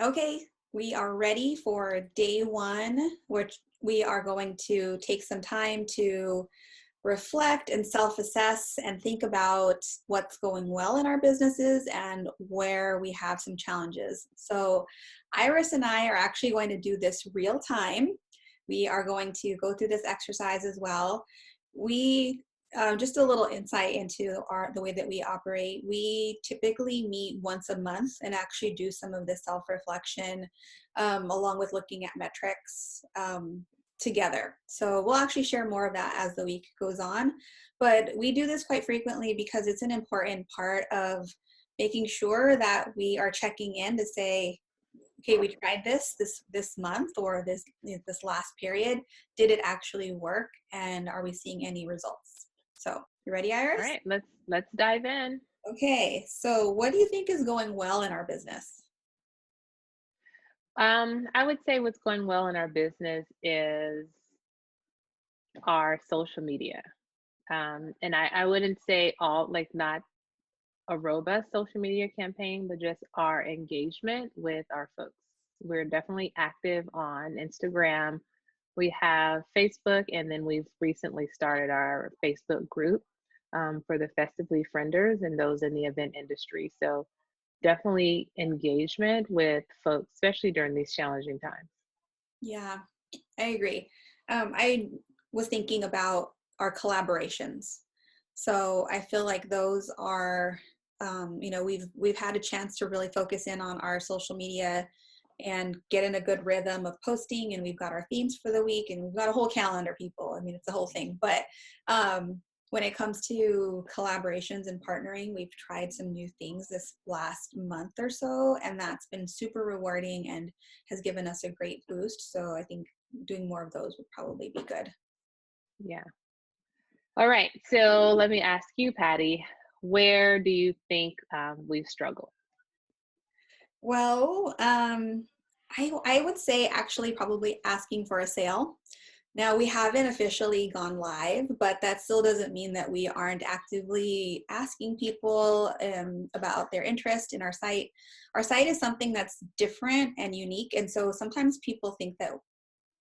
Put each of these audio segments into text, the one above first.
Okay, we are ready for day one, which we are going to take some time to reflect and self-assess and think about what's going well in our businesses and where we have some challenges. So Iris and I are actually going to do this real time. We are going to go through this exercise as well. We just a little insight into the way that we operate. We typically meet once a month and actually do some of this self-reflection along with looking at metrics together. So we'll actually share more of that as the week goes on. But we do this quite frequently because it's an important part of making sure that we are checking in to say, okay, we tried this month or this last period. Did it actually work? And are we seeing any results? So you ready, All Iris? right, let's dive in. Okay, so what do you think is going well in our business? I would say what's going well in our business is our social media. And I wouldn't say all like not a robust social media campaign, but just our engagement with our folks. We're definitely active on Instagram. We have Facebook, and then we've recently started our Facebook group for the festively frienders and those in the event industry. So definitely engagement with folks, especially during these challenging times. Yeah, I agree. I was thinking about our collaborations. So I feel like those are, we've had a chance to really focus in on our social media and get in a good rhythm of posting, and we've got our themes for the week, and we've got a whole calendar, people. I mean, it's a whole thing. But when it comes to collaborations and partnering, we've tried some new things this last month or so, and that's been super rewarding and has given us a great boost. So I think doing more of those would probably be good. Yeah. All right. So let me ask you, Patty, where do you think we've struggled? Well, I would say actually probably asking for a sale. Now, we haven't officially gone live, but that still doesn't mean that we aren't actively asking people about their interest in our site. Our site is something that's different and unique, and so sometimes people think that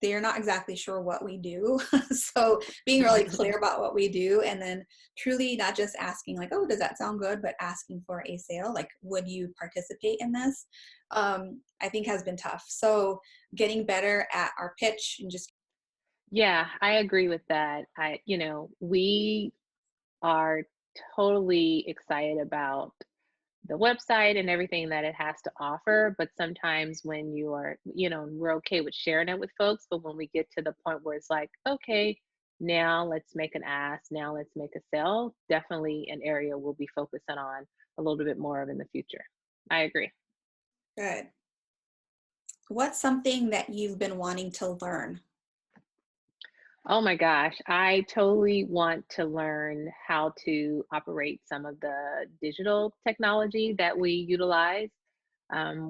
they're not exactly sure what we do. So being really clear about what we do, and then truly not just asking like, oh, does that sound good, but asking for a sale, like, would you participate in this? I think has been tough. So getting better at our pitch and just Yeah, I agree with that. We are totally excited about the website and everything that it has to offer. But sometimes when you are, we're okay with sharing it with folks. But when we get to the point where it's like, okay, now let's make an ask, now let's make a sale, definitely an area we'll be focusing on a little bit more of in the future. I agree. good. What's something that you've been wanting to learn? Oh my gosh, I totally want to learn how to operate some of the digital technology that we utilize.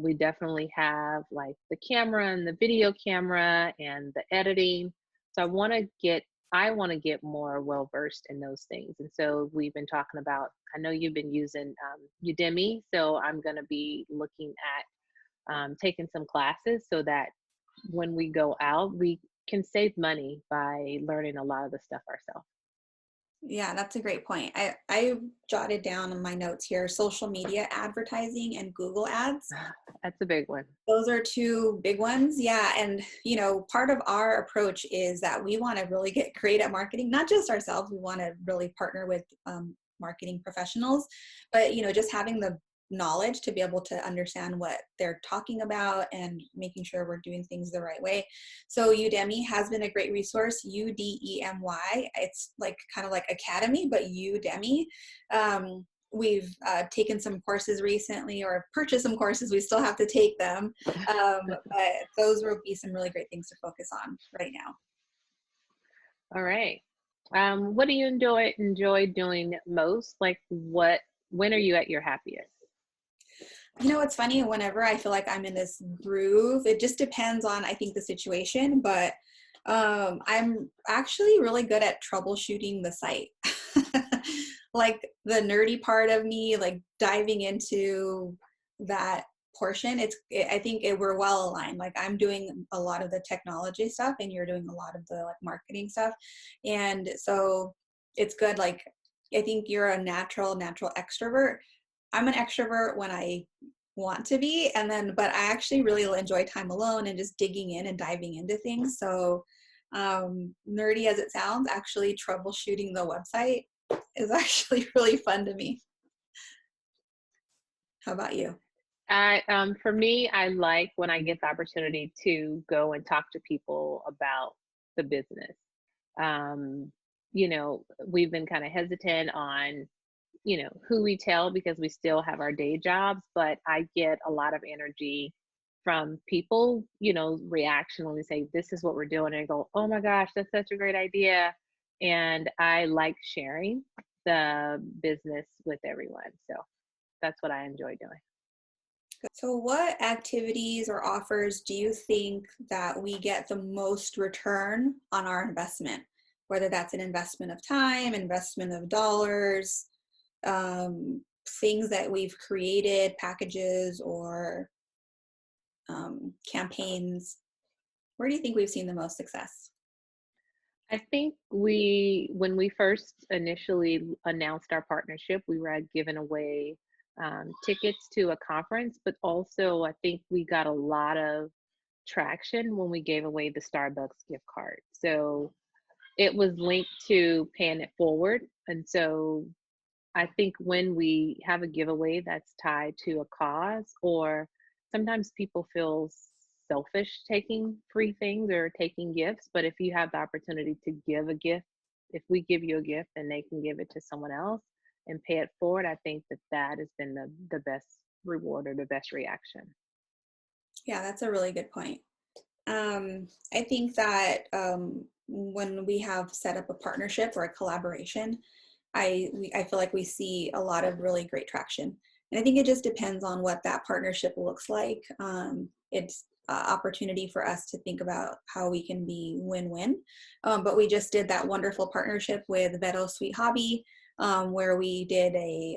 We definitely have like the camera and the video camera and the editing. So I want to get more well versed in those things. And so we've been talking about, I know you've been using Udemy, so I'm going to be looking at taking some classes so that when we go out, we can save money by learning a lot of the stuff ourselves. Yeah, that's a great point. I jotted down in my notes here social media advertising and Google ads. That's a big one. Those are two big ones. Yeah. And, part of our approach is that we want to really get great at marketing, not just ourselves. We want to really partner with marketing professionals, but, just having the knowledge to be able to understand what they're talking about and making sure we're doing things the right way. So Udemy has been a great resource, Udemy. It's like kind of like Academy, but Udemy. We've taken some courses recently or purchased some courses. We still have to take them. But those will be some really great things to focus on right now. All right. What do you enjoy doing most? Like when are you at your happiest? It's funny, whenever I feel like I'm in this groove, it just depends on, I think, the situation, but I'm actually really good at troubleshooting the site. Like the nerdy part of me, like diving into that portion, I think we're well aligned. Like I'm doing a lot of the technology stuff and you're doing a lot of the like marketing stuff. And so it's good. Like I think you're a natural extrovert. I'm an extrovert when I want to be, but I actually really enjoy time alone and just digging in and diving into things. So nerdy as it sounds, actually troubleshooting the website is actually really fun to me. How about you? For me, I like when I get the opportunity to go and talk to people about the business. Um, we've been kind of hesitant on, who we tell because we still have our day jobs, but I get a lot of energy from people, reaction when we say, this is what we're doing. And I go, oh my gosh, that's such a great idea. And I like sharing the business with everyone. So that's what I enjoy doing. So what activities or offers do you think that we get the most return on our investment? Whether that's an investment of time, investment of dollars, things that we've created, packages or campaigns. Where do you think we've seen the most success? I think when we first initially announced our partnership, we were giving away tickets to a conference, but also I think we got a lot of traction when we gave away the Starbucks gift card. So it was linked to paying it forward. And so I think when we have a giveaway that's tied to a cause, or sometimes people feel selfish taking free things or taking gifts, but if you have the opportunity to give a gift, if we give you a gift and they can give it to someone else and pay it forward, I think that has been the best reward or the best reaction. Yeah, that's a really good point. I think that when we have set up a partnership or a collaboration, I feel like we see a lot of really great traction. And I think it just depends on what that partnership looks like. It's opportunity for us to think about how we can be win-win. But we just did that wonderful partnership with Veto Sweet Hobby, where we did a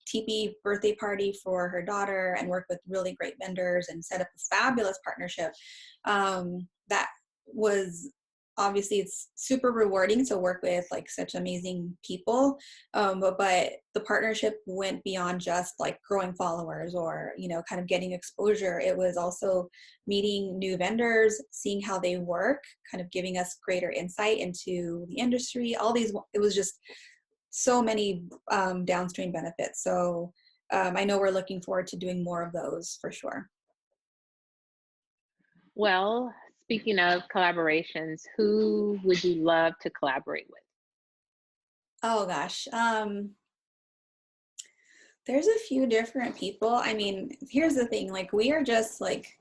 teepee birthday party for her daughter and worked with really great vendors and set up a fabulous partnership. That was obviously it's super rewarding to work with like such amazing people, but the partnership went beyond just like growing followers or kind of getting exposure. It was also meeting new vendors, seeing how they work, kind of giving us greater insight into the industry. It was just so many downstream benefits. So I know we're looking forward to doing more of those for sure. Well, speaking of collaborations, who would you love to collaborate with? Oh gosh. There's a few different people. I mean, here's the thing, like we are just like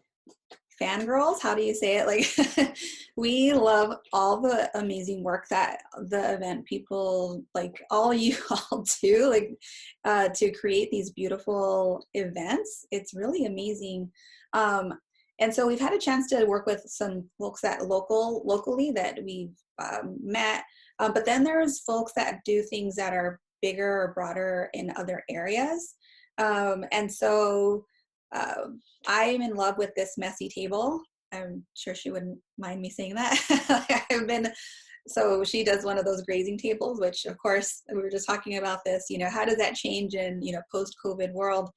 fangirls. How do you say it? Like we love all the amazing work that the event people, like all you all do, like to create these beautiful events. It's really amazing. And so we've had a chance to work with some folks locally that we've met. But then there's folks that do things that are bigger or broader in other areas. And so I am in love with this messy table. I'm sure she wouldn't mind me saying that. So she does one of those grazing tables, which of course we were just talking about this, how does that change in, post-COVID world?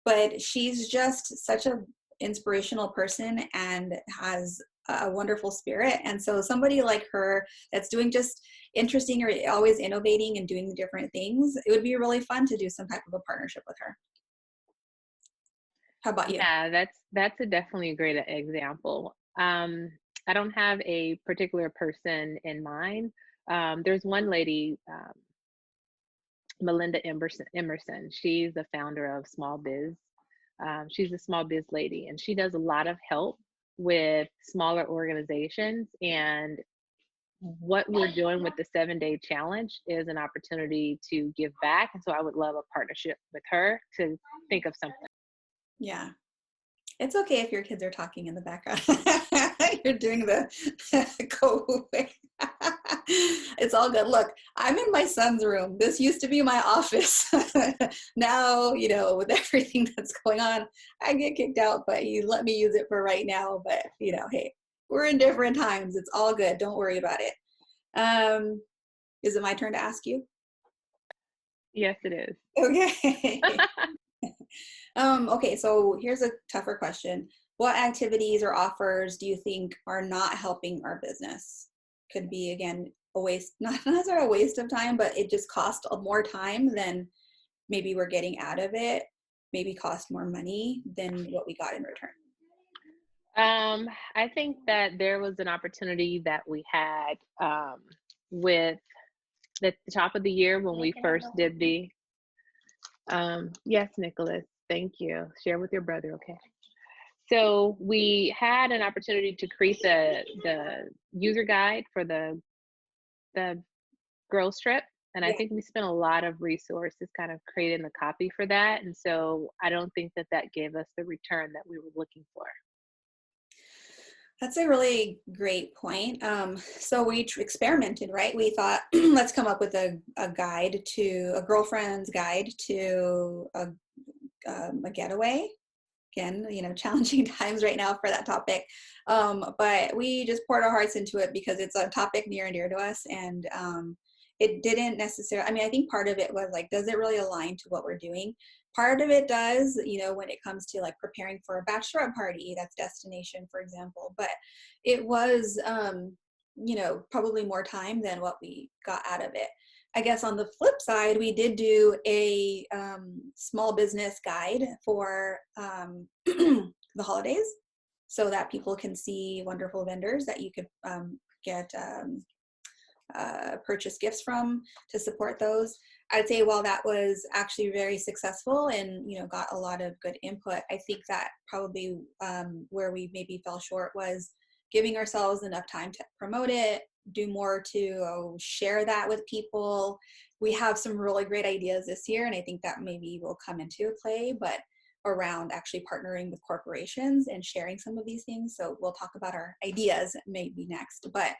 But she's just such a inspirational person and has a wonderful spirit. And so somebody like her that's doing just interesting or always innovating and doing different things, it would be really fun to do some type of a partnership with her. How about you? Yeah, that's definitely a great example. I don't have a particular person in mind. There's one lady, Melinda Emerson. She's the founder of Small Biz. She's a small biz lady, and she does a lot of help with smaller organizations. And what we're doing with the 7-day challenge is an opportunity to give back. And so I would love a partnership with her to think of something. Yeah. It's okay if your kids are talking in the background. You're doing the go away. It's all good. Look, I'm in my son's room. This used to be my office. Now, with everything that's going on, I get kicked out, but you let me use it for right now. But, hey, we're in different times. It's all good. Don't worry about it. Um, is it my turn to ask you? Yes, it is. Okay. Okay, so here's a tougher question. What activities or offers do you think are not helping our business? Could be, again, a waste, not necessarily a waste of time, but it just cost more time than maybe we're getting out of it, maybe cost more money than what we got in return. I think that there was an opportunity that we had with the top of the year when we first did the, yes, Nicholas, thank you. Share with your brother, okay? So we had an opportunity to create the user guide for the girls trip. And I Yeah. think we spent a lot of resources kind of creating the copy for that. And so I don't think that that gave us the return that we were looking for. That's a really great point. So we experimented, right? We thought, let's come up with a guide to a girlfriend's guide to a getaway. Again, challenging times right now for that topic. But we just poured our hearts into it because it's a topic near and dear to us. And it didn't necessarily, I mean, I think part of it was like, does it really align to what we're doing? Part of it does, when it comes to like preparing for a bachelorette party, that's destination, for example. But it was, probably more time than what we got out of it. I guess on the flip side, we did do a small business guide for the holidays so that people can see wonderful vendors that you could get purchase gifts from to support those. I'd say while that was actually very successful and got a lot of good input, I think that probably where we maybe fell short was giving ourselves enough time to promote it, do more to share that with people. We have some really great ideas this year, and I think that maybe will come into play, but around actually partnering with corporations and sharing some of these things. So we'll talk about our ideas maybe next. But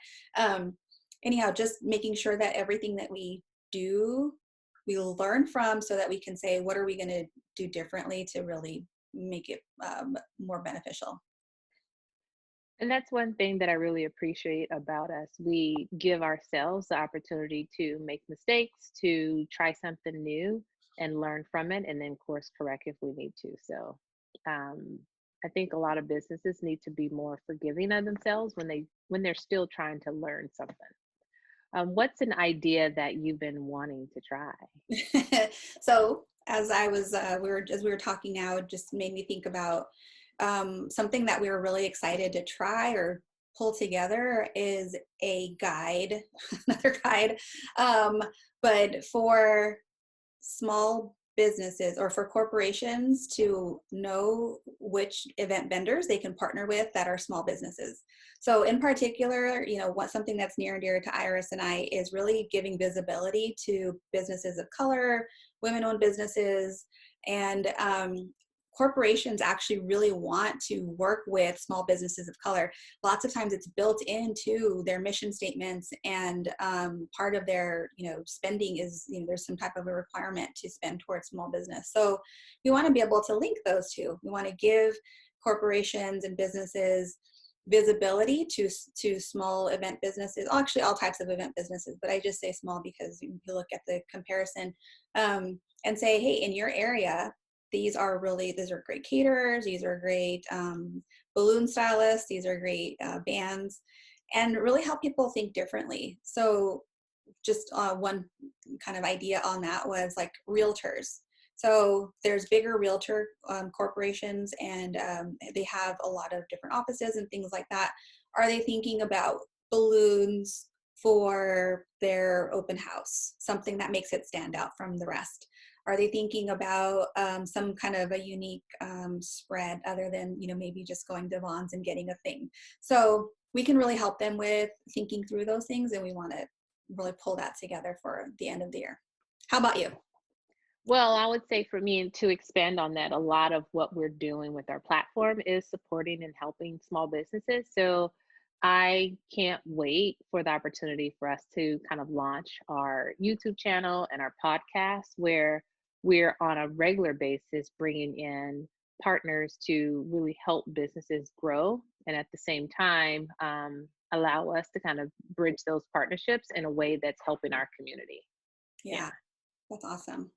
anyhow, just making sure that everything that we do, we'll learn from so that we can say, what are we going to do differently to really make it more beneficial? And that's one thing that I really appreciate about us. We give ourselves the opportunity to make mistakes, to try something new and learn from it, and then course correct if we need to. So um, I think a lot of businesses need to be more forgiving of themselves when they're still trying to learn something. What's an idea that you've been wanting to try? So as I was, we were talking now, it just made me think about something that we were really excited to try or pull together is a guide, another guide, but for small businesses or for corporations to know which event vendors they can partner with that are small businesses. So in particular, something that's near and dear to Iris and I is really giving visibility to businesses of color, women-owned businesses, and corporations actually really want to work with small businesses of color. Lots of times it's built into their mission statements, and part of their spending is there's some type of a requirement to spend towards small business. So we want to be able to link those two. We want to give corporations and businesses visibility to small event businesses, actually all types of event businesses, but I just say small because you look at the comparison, and say, hey, in your area, these are great caterers, these are great balloon stylists, these are great bands, and really help people think differently. So just one kind of idea on that was like realtors. So there's bigger realtor corporations, and they have a lot of different offices and things like that. Are they thinking about balloons for their open house, something that makes it stand out from the rest? Are they thinking about some kind of a unique spread other than, maybe just going to Vaughn's and getting a thing? So we can really help them with thinking through those things, and we want to really pull that together for the end of the year. How about you? Well, I would say for me, and to expand on that, a lot of what we're doing with our platform is supporting and helping small businesses. So I can't wait for the opportunity for us to kind of launch our YouTube channel and our podcast where we're on a regular basis bringing in partners to really help businesses grow and at the same time allow us to kind of bridge those partnerships in a way that's helping our community. Yeah, Yeah. that's awesome.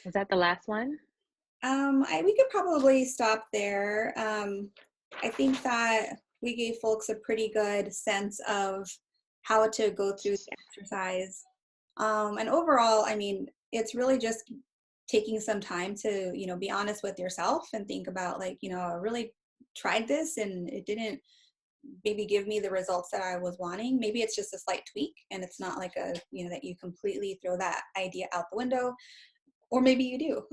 Was that the last one? We could probably stop there. I think that we gave folks a pretty good sense of how to go through the exercise. And overall, I mean, it's really just taking some time to, be honest with yourself and think about like, I really tried this and it didn't maybe give me the results that I was wanting. Maybe it's just a slight tweak and it's not like that you completely throw that idea out the window, or maybe you do.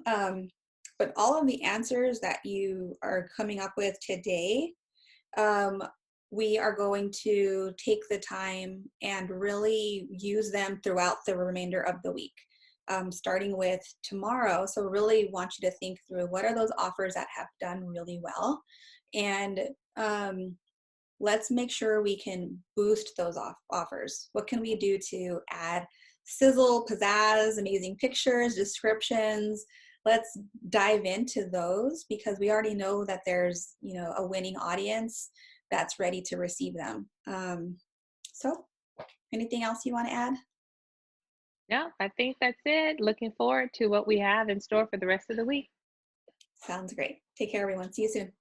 But all of the answers that you are coming up with today, um, we are going to take the time and really use them throughout the remainder of the week, starting with tomorrow. So really want you to think through what are those offers that have done really well, and let's make sure we can boost those offers. What can we do to add sizzle, pizzazz, amazing pictures, descriptions? Let's dive into those because we already know that there's, a winning audience that's ready to receive them. So anything else you want to add? No, I think that's it. Looking forward to what we have in store for the rest of the week. Sounds great. Take care, everyone. See you soon.